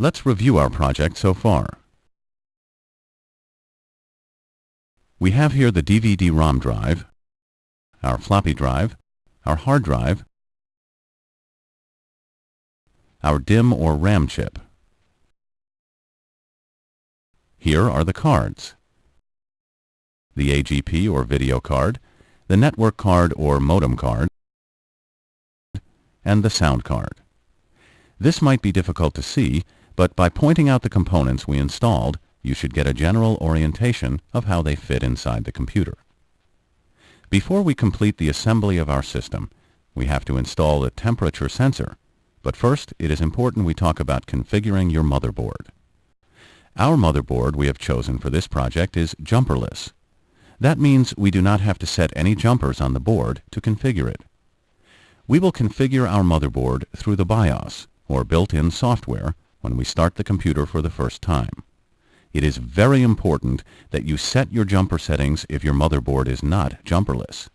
Let's review our project so far. We have here the DVD-ROM drive, our floppy drive, our hard drive, our DIMM or RAM chip. Here are the cards: the AGP or video card, the network card or modem card, and the sound card. This might be difficult to see, but by pointing out the components we installed, you should get a general orientation of how they fit inside the computer. Before we complete the assembly of our system, we have to install the temperature sensor, but first it is important we talk about configuring your motherboard. Our motherboard we have chosen for this project is jumperless. That means we do not have to set any jumpers on the board to configure it. We will configure our motherboard through the BIOS, or built-in software, when we start the computer for the first time. It is very important that you set your jumper settings if your motherboard is not jumperless.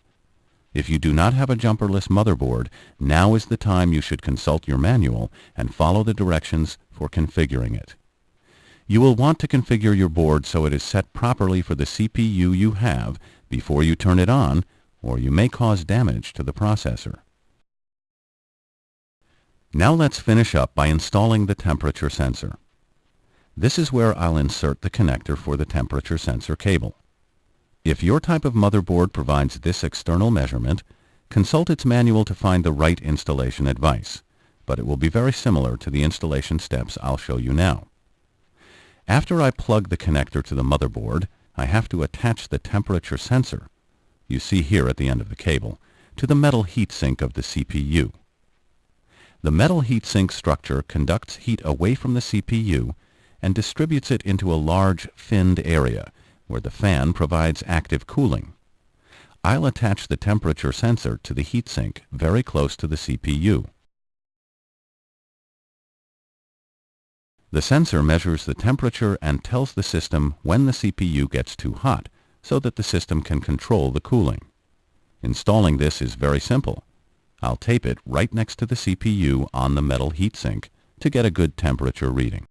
If you do not have a jumperless motherboard, now is the time you should consult your manual and follow the directions for configuring it. You will want to configure your board so it is set properly for the CPU you have before you turn it on, or you may cause damage to the processor. Now let's finish up by installing the temperature sensor. This is where I'll insert the connector for the temperature sensor cable. If your type of motherboard provides this external measurement, consult its manual to find the right installation advice, but it will be very similar to the installation steps I'll show you now. After I plug the connector to the motherboard, I have to attach the temperature sensor, you see here at the end of the cable, to the metal heatsink of the CPU. The metal heatsink structure conducts heat away from the CPU and distributes it into a large finned area where the fan provides active cooling. I'll attach the temperature sensor to the heatsink very close to the CPU. The sensor measures the temperature and tells the system when the CPU gets too hot so that the system can control the cooling. Installing this is very simple. I'll tape it right next to the CPU on the metal heatsink to get a good temperature reading.